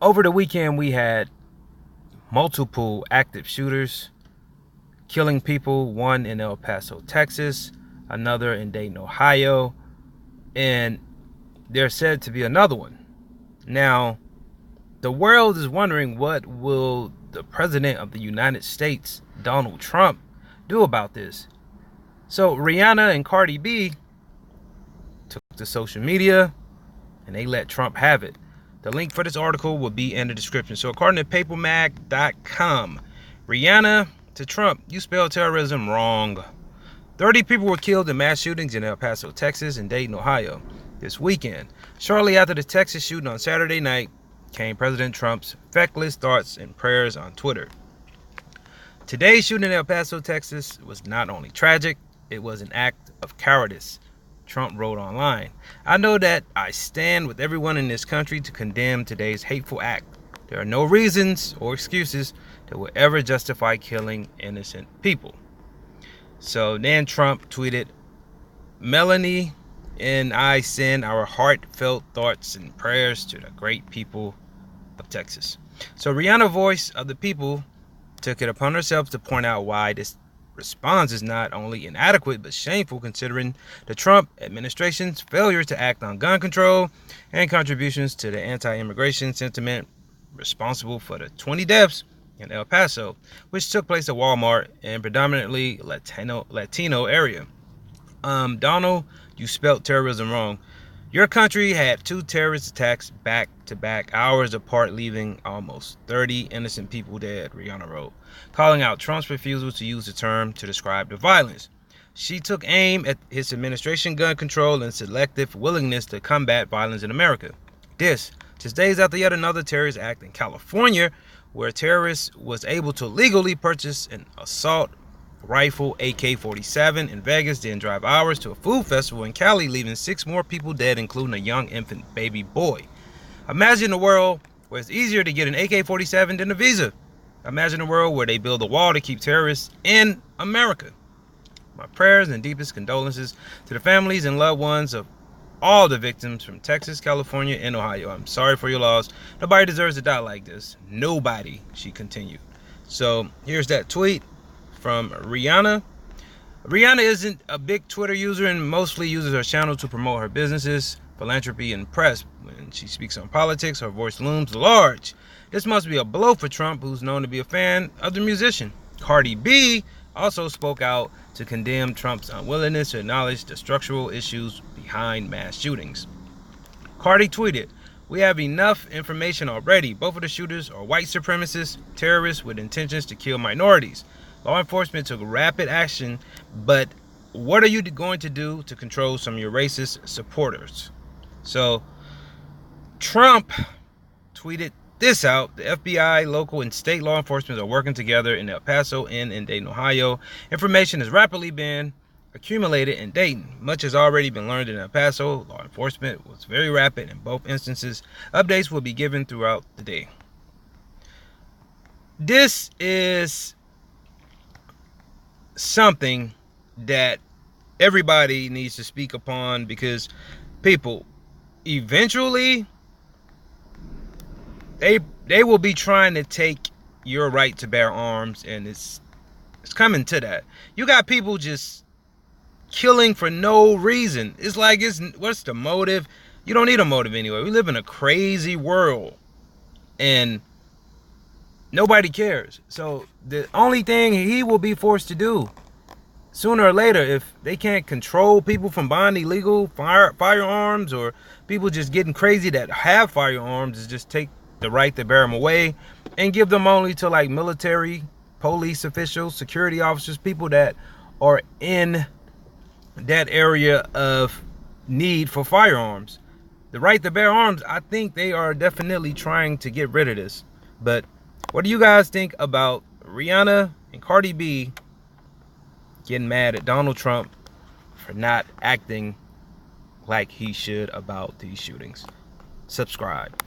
Over the weekend, we had multiple active shooters killing people, one in El Paso, Texas, another in Dayton, Ohio, and there's said to be another one. Now, the world is wondering, what will the President of the United States, Donald Trump, do about this? So Rihanna and Cardi B took to social media and they let Trump have it. The link for this article will be in the description. So according to papermag.com, Rihanna to Trump, you spelled terrorism wrong. 30 people were killed in mass shootings in El Paso, Texas and Dayton, Ohio this weekend. Shortly after the Texas shooting on Saturday night came President Trump's feckless thoughts and prayers on Twitter. Today's shooting in El Paso, Texas was not only tragic, it was an act of cowardice. Trump wrote online, "I know that I stand with everyone in this country to condemn today's hateful act. There are no reasons or excuses that will ever justify killing innocent people." So then Trump tweeted, "Melanie and I send our heartfelt thoughts and prayers to the great people of Texas." So Rihanna, voice of the people, took it upon herself to point out why this response is not only inadequate but shameful, considering the Trump administration's failure to act on gun control and contributions to the anti-immigration sentiment responsible for the 20 deaths in El Paso, which took place at Walmart and predominantly Latino area. Donald, you spelled terrorism wrong. Your country had two terrorist attacks back to back, hours apart, leaving almost 30 innocent people dead, Rihanna wrote, calling out Trump's refusal to use the term to describe the violence. She took aim at his administration gun control and selective willingness to combat violence in America. This, just days after yet another terrorist act in California, where a terrorist was able to legally purchase an assault rifle AK-47 in Vegas, then drive hours to a food festival in Cali, leaving 6 more people dead, including a young infant baby boy. Imagine a world where it's easier to get an AK-47 than a visa. Imagine a world where they build a wall to keep terrorists in America. My prayers and deepest condolences to the families and loved ones of all the victims from Texas, California, and Ohio. I'm sorry for your loss. Nobody deserves to die like this. Nobody, she continued. So here's that tweet from Rihanna. Rihanna isn't a big Twitter user and mostly uses her channel to promote her businesses, philanthropy, and press. When she speaks on politics, her voice looms large. This must be a blow for Trump, who's known to be a fan of the musician. Cardi B also spoke out to condemn Trump's unwillingness to acknowledge the structural issues behind mass shootings. Cardi tweeted, "We have enough information already. Both of the shooters are white supremacists, terrorists with intentions to kill minorities. Law enforcement took rapid action, but what are you going to do to control some of your racist supporters?" So Trump tweeted this out: "The FBI, local and state law enforcement are working together in El Paso and in Dayton, Ohio. Information has rapidly been accumulated in Dayton. Much has already been learned in El Paso. Law enforcement was very rapid in both instances. Updates will be given throughout the day." This is something that everybody needs to speak upon, because people eventually they will be trying to take your right to bear arms, and it's coming to that. You got people just killing for no reason. It's like, what's the motive? You don't need a motive anyway. We live in a crazy world and nobody cares. So the only thing he will be forced to do sooner or later, if they can't control people from buying illegal firearms, or people just getting crazy that have firearms, is just take the right to bear them away and give them only to like military, police officials, security officers, people that are in that area of need for firearms. The right to bear arms, I think they are definitely trying to get rid of this. But what do you guys think about Rihanna and Cardi B getting mad at Donald Trump for not acting like he should about these shootings? Subscribe.